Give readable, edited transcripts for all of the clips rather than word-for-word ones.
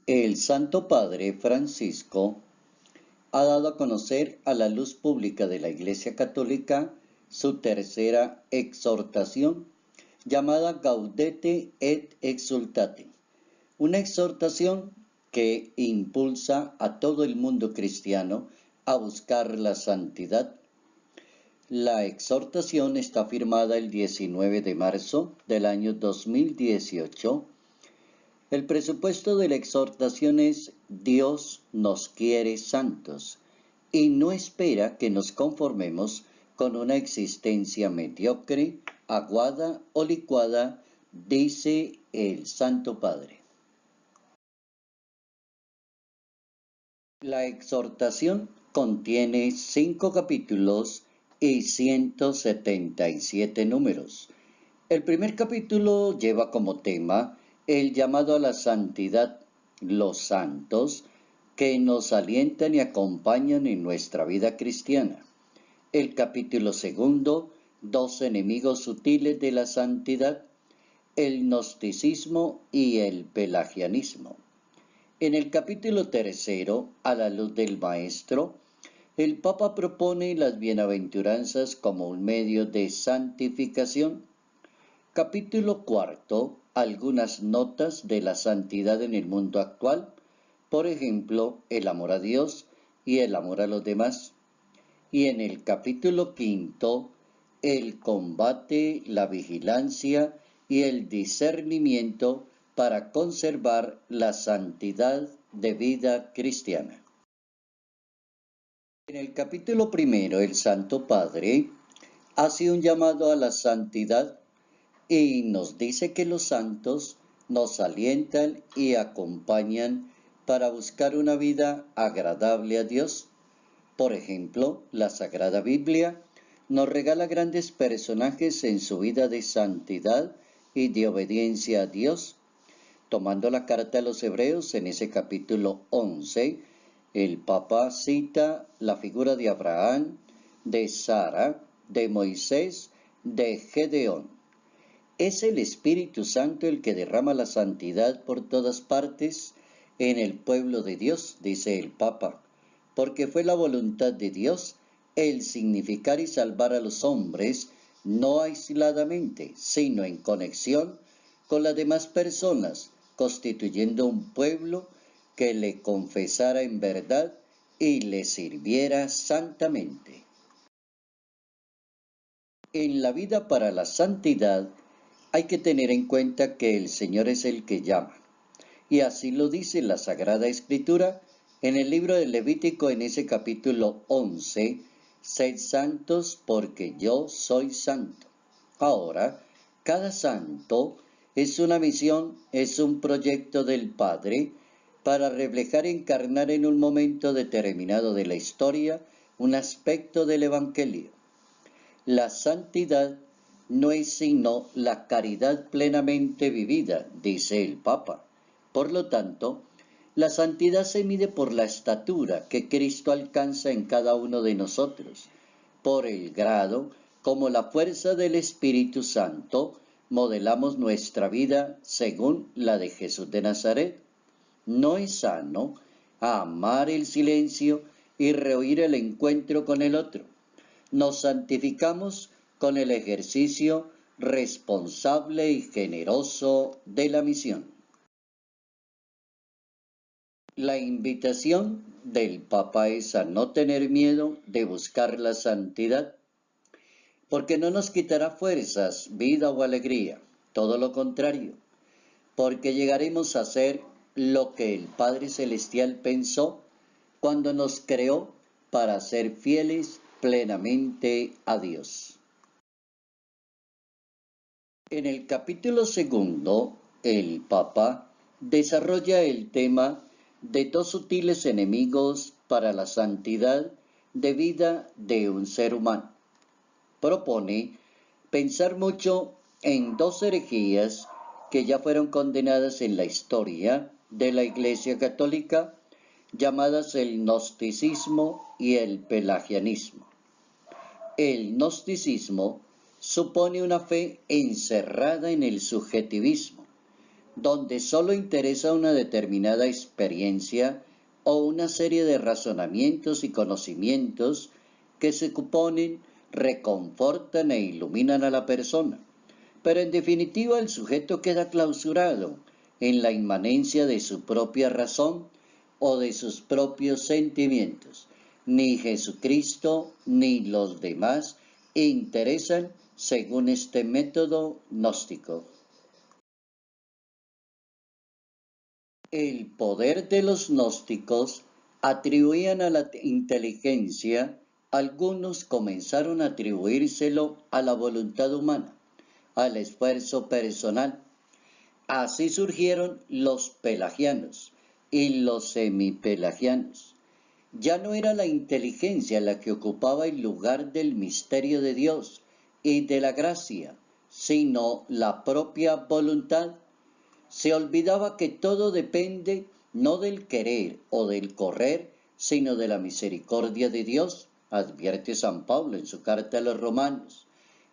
El Santo Padre Francisco ha dado a conocer a la luz pública de la Iglesia Católica su tercera exhortación, llamada Gaudete et Exsultate, una exhortación que impulsa a todo el mundo cristiano a buscar la santidad. La exhortación está firmada el 19 de marzo del año 2018. El presupuesto de la exhortación es: Dios nos quiere santos y no espera que nos conformemos con una existencia mediocre, aguada o licuada, dice el Santo Padre. La exhortación contiene 5 capítulos y 177 números. El primer capítulo lleva como tema el llamado a la santidad, los santos que nos alientan y acompañan en nuestra vida cristiana. El capítulo segundo, 2 enemigos sutiles de la santidad, el gnosticismo y el pelagianismo. En el capítulo tercero, a la luz del Maestro, el Papa propone las bienaventuranzas como un medio de santificación. Capítulo cuarto, algunas notas de la santidad en el mundo actual, por ejemplo, el amor a Dios y el amor a los demás. Y en el capítulo quinto, el combate, la vigilancia y el discernimiento para conservar la santidad de vida cristiana. En el capítulo primero, el Santo Padre hace un llamado a la santidad y nos dice que los santos nos alientan y acompañan para buscar una vida agradable a Dios. Por ejemplo, la Sagrada Biblia nos regala grandes personajes en su vida de santidad y de obediencia a Dios. Tomando la carta a los Hebreos, en ese capítulo 11, el Papa cita la figura de Abraham, de Sara, de Moisés, de Gedeón. Es el Espíritu Santo el que derrama la santidad por todas partes en el pueblo de Dios, dice el Papa, porque fue la voluntad de Dios el significar y salvar a los hombres, no aisladamente, sino en conexión con las demás personas, constituyendo un pueblo que le confesara en verdad y le sirviera santamente. En la vida para la santidad hay que tener en cuenta que el Señor es el que llama, y así lo dice la Sagrada Escritura en el libro de Levítico, en ese capítulo 11, sed santos porque yo soy santo. Ahora, cada santo es una misión, es un proyecto del Padre para reflejar y encarnar en un momento determinado de la historia un aspecto del Evangelio. La santidad no es sino la caridad plenamente vivida, dice el Papa. Por lo tanto, la santidad se mide por la estatura que Cristo alcanza en cada uno de nosotros, por el grado como la fuerza del Espíritu Santo modelamos nuestra vida según la de Jesús de Nazaret. No es sano amar el silencio y rehuir el encuentro con el otro. Nos santificamos con el ejercicio responsable y generoso de la misión. La invitación del Papa es a no tener miedo de buscar la santidad, porque no nos quitará fuerzas, vida o alegría, todo lo contrario, porque llegaremos a ser lo que el Padre Celestial pensó cuando nos creó para ser fieles plenamente a Dios. En el capítulo segundo, el Papa desarrolla el tema de 2 sutiles enemigos para la santidad de vida de un ser humano. Propone pensar mucho en 2 herejías que ya fueron condenadas en la historia de la Iglesia Católica, llamadas el gnosticismo y el pelagianismo. El gnosticismo supone una fe encerrada en el subjetivismo, donde solo interesa una determinada experiencia o una serie de razonamientos y conocimientos que se suponen, reconfortan e iluminan a la persona. Pero en definitiva el sujeto queda clausurado en la inmanencia de su propia razón o de sus propios sentimientos. Ni Jesucristo ni los demás interesan según este método gnóstico. El poder de los gnósticos atribuían a la inteligencia, algunos comenzaron a atribuírselo a la voluntad humana, al esfuerzo personal. Así surgieron los pelagianos y los semipelagianos. Ya no era la inteligencia la que ocupaba el lugar del misterio de Dios y de la gracia, sino la propia voluntad. Se olvidaba que todo depende no del querer o del correr, sino de la misericordia de Dios, advierte San Pablo en su carta a los Romanos,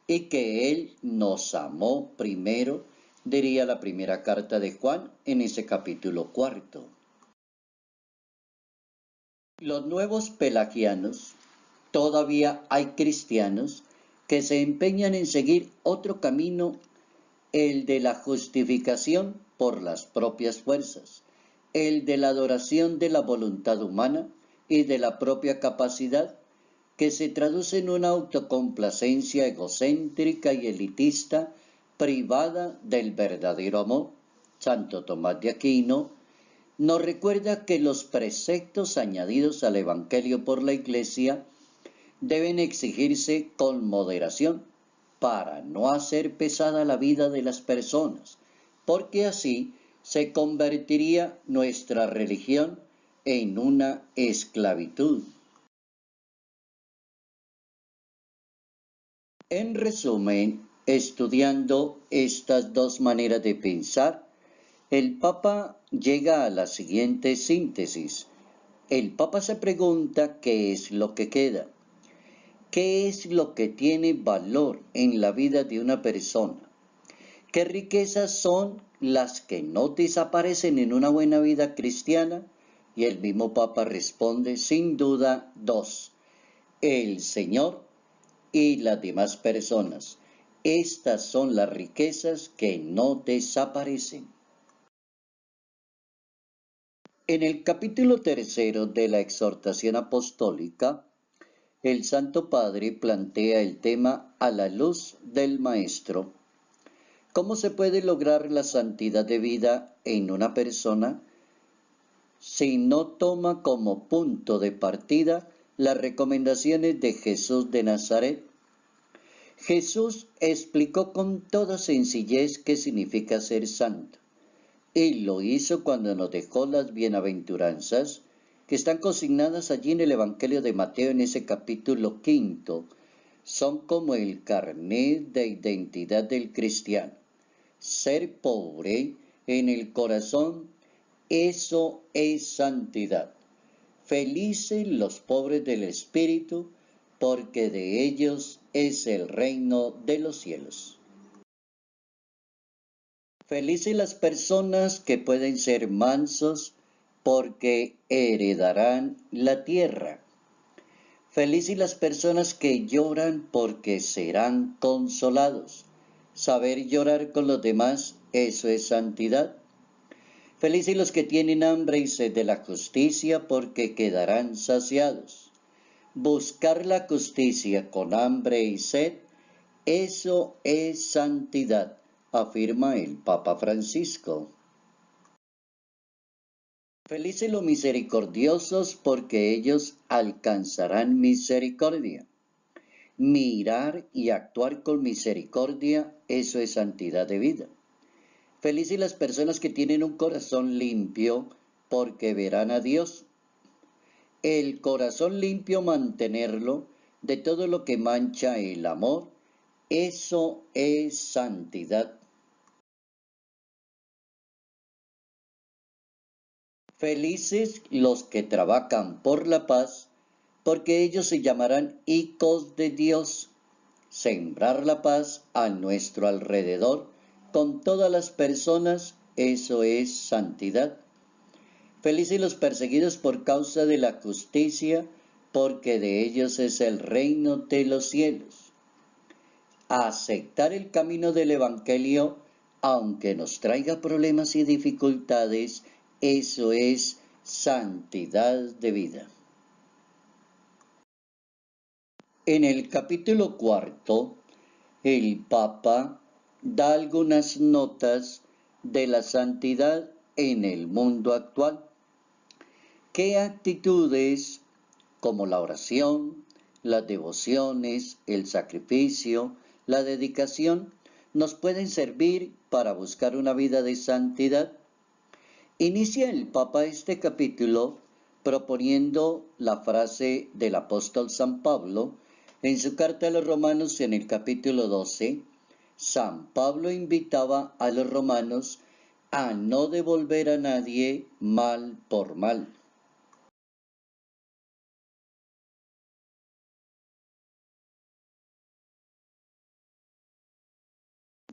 y que Él nos amó primero, diría la primera carta de Juan en ese capítulo 4. Los nuevos pelagianos, todavía hay cristianos que se empeñan en seguir otro camino, el de la justificación por las propias fuerzas, el de la adoración de la voluntad humana y de la propia capacidad, que se traduce en una autocomplacencia egocéntrica y elitista privada del verdadero amor. Santo Tomás de Aquino nos recuerda que los preceptos añadidos al Evangelio por la Iglesia deben exigirse con moderación para no hacer pesada la vida de las personas, porque así se convertiría nuestra religión en una esclavitud. En resumen, estudiando estas dos maneras de pensar, el Papa llega a la siguiente síntesis. El Papa se pregunta qué es lo que queda, qué es lo que tiene valor en la vida de una persona, qué riquezas son las que no desaparecen en una buena vida cristiana. Y el mismo Papa responde, sin duda, dos: el Señor y las demás personas. Estas son las riquezas que no desaparecen. En el capítulo 3 de la exhortación apostólica, el Santo Padre plantea el tema a la luz del Maestro. ¿Cómo se puede lograr la santidad de vida en una persona si no toma como punto de partida las recomendaciones de Jesús de Nazaret? Jesús explicó con toda sencillez qué significa ser santo, y lo hizo cuando nos dejó las bienaventuranzas que están consignadas allí en el Evangelio de Mateo en ese capítulo 5. Son como el carnet de identidad del cristiano. Ser pobre en el corazón, eso es santidad. Felices los pobres del espíritu, porque de ellos es el reino de los cielos. Felices las personas que pueden ser mansos, porque heredarán la tierra. Felices las personas que lloran, porque serán consolados. Saber llorar con los demás, eso es santidad. Felices los que tienen hambre y sed de la justicia, porque quedarán saciados. Buscar la justicia con hambre y sed, eso es santidad, afirma el Papa Francisco. Felices los misericordiosos, porque ellos alcanzarán misericordia. Mirar y actuar con misericordia, eso es santidad de vida. Felices las personas que tienen un corazón limpio, porque verán a Dios. El corazón limpio, mantenerlo de todo lo que mancha el amor, eso es santidad. Felices los que trabajan por la paz, porque ellos se llamarán hijos de Dios. Sembrar la paz a nuestro alrededor con todas las personas, eso es santidad. Felices los perseguidos por causa de la justicia, porque de ellos es el reino de los cielos. Aceptar el camino del Evangelio, aunque nos traiga problemas y dificultades, eso es santidad de vida. En el capítulo 4, el Papa da algunas notas de la santidad en el mundo actual. ¿Qué actitudes, como la oración, las devociones, el sacrificio, la dedicación, nos pueden servir para buscar una vida de santidad? Inicia el Papa este capítulo proponiendo la frase del apóstol San Pablo en su carta a los Romanos en el capítulo 12. San Pablo invitaba a los romanos a no devolver a nadie mal por mal.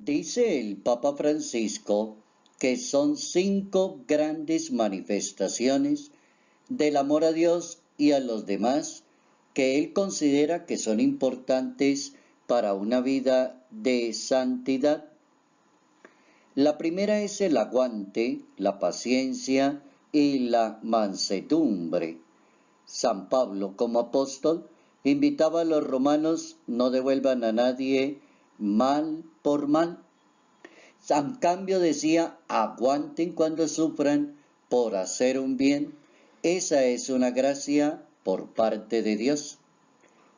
Dice el Papa Francisco que son 5 grandes manifestaciones del amor a Dios y a los demás que él considera que son importantes para una vida de santidad. La primera es el aguante, la paciencia y la mansedumbre. San Pablo, como apóstol, invitaba a los romanos no devuelvan a nadie mal por mal. En cambio decía, aguanten cuando sufran por hacer un bien. Esa es una gracia por parte de Dios.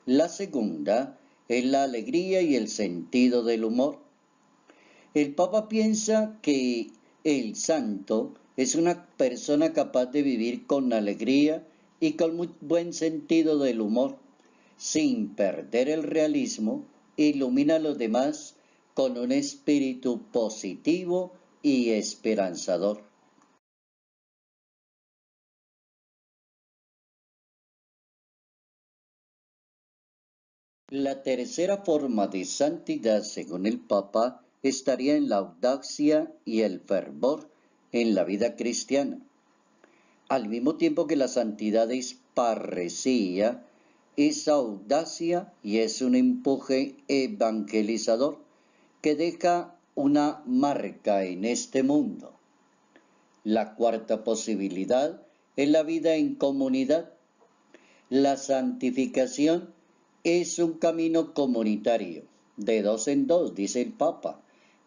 La segunda es la alegría y el sentido del humor. El Papa piensa que el santo es una persona capaz de vivir con alegría y con muy buen sentido del humor, sin perder el realismo, ilumina a los demás con un espíritu positivo y esperanzador. La tercera forma de santidad, según el Papa, estaría en la audacia y el fervor en la vida cristiana. Al mismo tiempo que la santidad es parresía, es audacia y es un empuje evangelizador que deja una marca en este mundo. La cuarta posibilidad es la vida en comunidad. La santificación es un camino comunitario, de dos en dos, dice el Papa.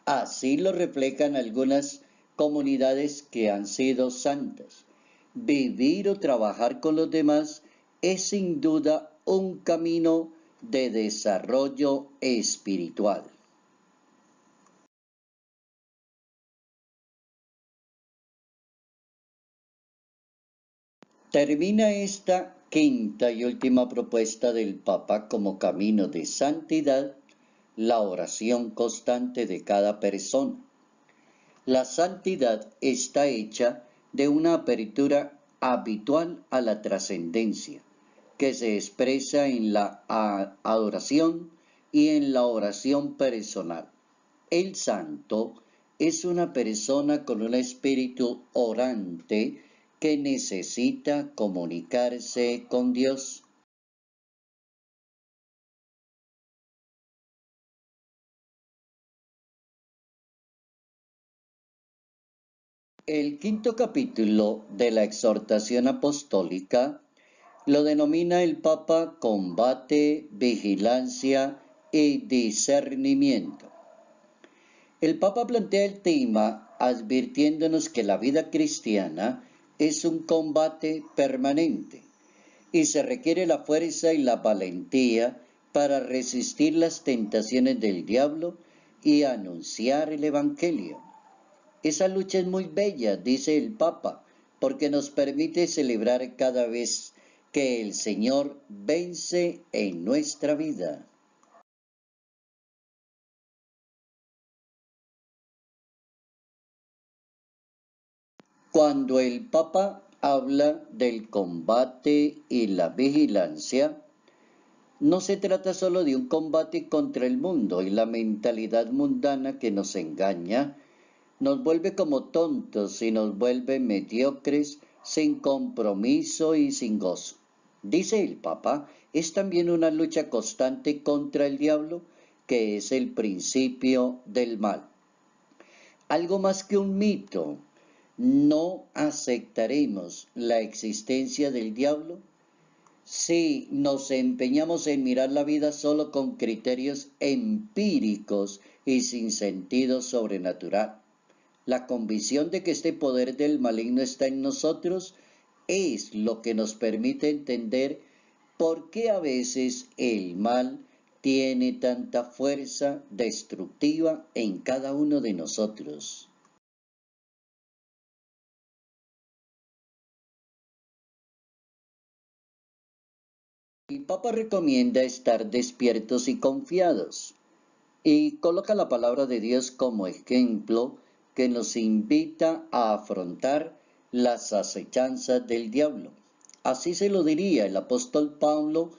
Así lo reflejan algunas comunidades que han sido santas. Vivir o trabajar con los demás es sin duda un camino de desarrollo espiritual. Termina esta quinta y última propuesta del Papa como camino de santidad, la oración constante de cada persona. La santidad está hecha de una apertura habitual a la trascendencia, que se expresa en la adoración y en la oración personal. El santo es una persona con un espíritu orante que necesita comunicarse con Dios. El quinto capítulo de la exhortación apostólica lo denomina el Papa combate, vigilancia y discernimiento. El Papa plantea el tema advirtiéndonos que la vida cristiana es un combate permanente y se requiere la fuerza y la valentía para resistir las tentaciones del diablo y anunciar el Evangelio. Esa lucha es muy bella, dice el Papa, porque nos permite celebrar cada vez que el Señor vence en nuestra vida. Cuando el Papa habla del combate y la vigilancia, no se trata solo de un combate contra el mundo y la mentalidad mundana que nos engaña, nos vuelve como tontos y nos vuelve mediocres, sin compromiso y sin gozo. Dice el Papa, es también una lucha constante contra el diablo, que es el principio del mal. Algo más que un mito, no aceptaremos la existencia del diablo si nos empeñamos en mirar la vida solo con criterios empíricos y sin sentido sobrenatural. La convicción de que este poder del maligno está en nosotros es lo que nos permite entender por qué a veces el mal tiene tanta fuerza destructiva en cada uno de nosotros. El Papa recomienda estar despiertos y confiados y coloca la palabra de Dios como ejemplo que nos invita a afrontar las acechanzas del diablo. Así se lo diría el apóstol Pablo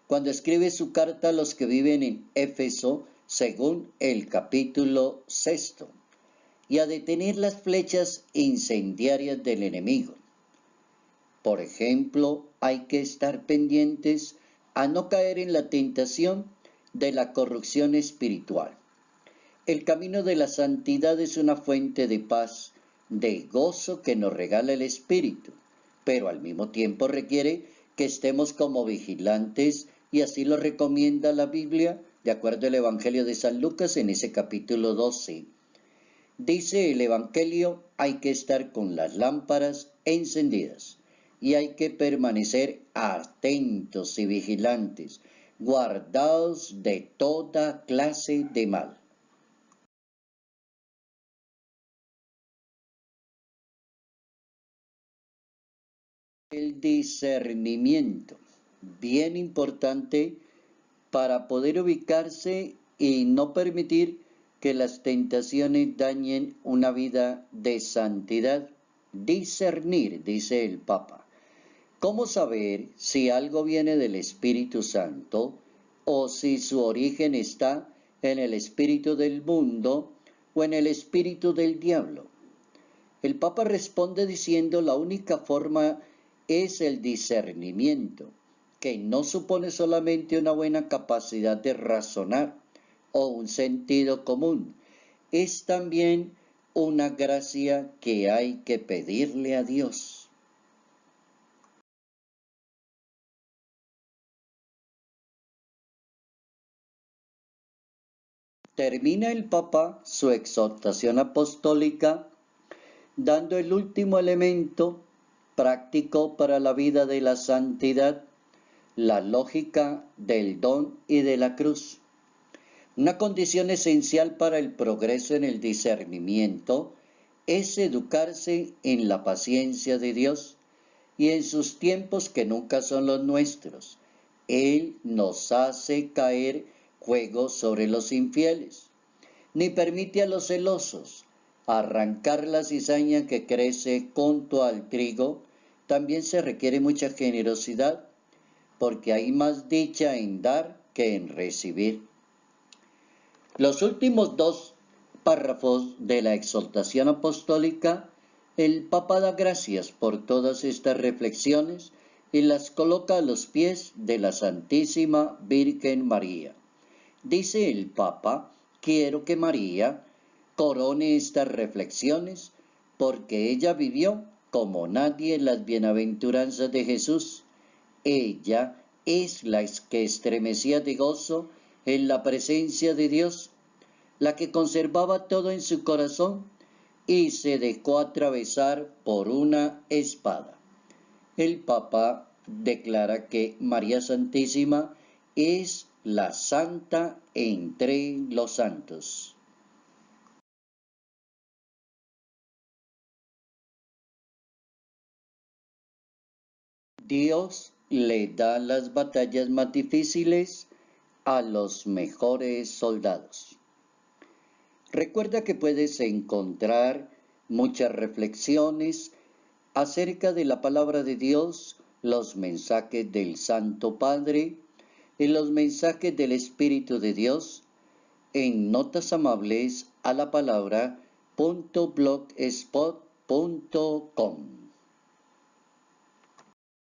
cuando escribe su carta a los que viven en Éfeso, según el capítulo 6, y a detener las flechas incendiarias del enemigo. Por ejemplo, hay que estar pendientes a no caer en la tentación de la corrupción espiritual. El camino de la santidad es una fuente de paz, de gozo que nos regala el Espíritu, pero al mismo tiempo requiere que estemos como vigilantes y así lo recomienda la Biblia, de acuerdo al Evangelio de San Lucas en ese capítulo 12. Dice el Evangelio, hay que estar con las lámparas encendidas y hay que permanecer atentos y vigilantes, guardados de toda clase de mal. El discernimiento, bien importante para poder ubicarse y no permitir que las tentaciones dañen una vida de santidad. Discernir, dice el Papa. ¿Cómo saber si algo viene del Espíritu Santo o si su origen está en el espíritu del mundo o en el espíritu del diablo? El Papa responde diciendo la única forma es el discernimiento, que no supone solamente una buena capacidad de razonar o un sentido común, es también una gracia que hay que pedirle a Dios. Termina el Papa su exhortación apostólica dando el último elemento práctico para la vida de la santidad, la lógica del don y de la cruz. Una condición esencial para el progreso en el discernimiento es educarse en la paciencia de Dios y en sus tiempos que nunca son los nuestros. Él nos hace caer juego sobre los infieles, ni permite a los celosos arrancar la cizaña que crece junto al trigo. También se requiere mucha generosidad, porque hay más dicha en dar que en recibir. Los últimos dos párrafos de la exhortación apostólica, el Papa da gracias por todas estas reflexiones y las coloca a los pies de la Santísima Virgen María. Dice el Papa, quiero que María corone estas reflexiones porque ella vivió como nadie las bienaventuranzas de Jesús. Ella es la que estremecía de gozo en la presencia de Dios, la que conservaba todo en su corazón y se dejó atravesar por una espada. El Papa declara que María Santísima es la santa entre los santos. Dios le da las batallas más difíciles a los mejores soldados. Recuerda que puedes encontrar muchas reflexiones acerca de la palabra de Dios, los mensajes del Santo Padre y los mensajes del Espíritu de Dios en Notas Amables a la Palabra, www.blogspot.com.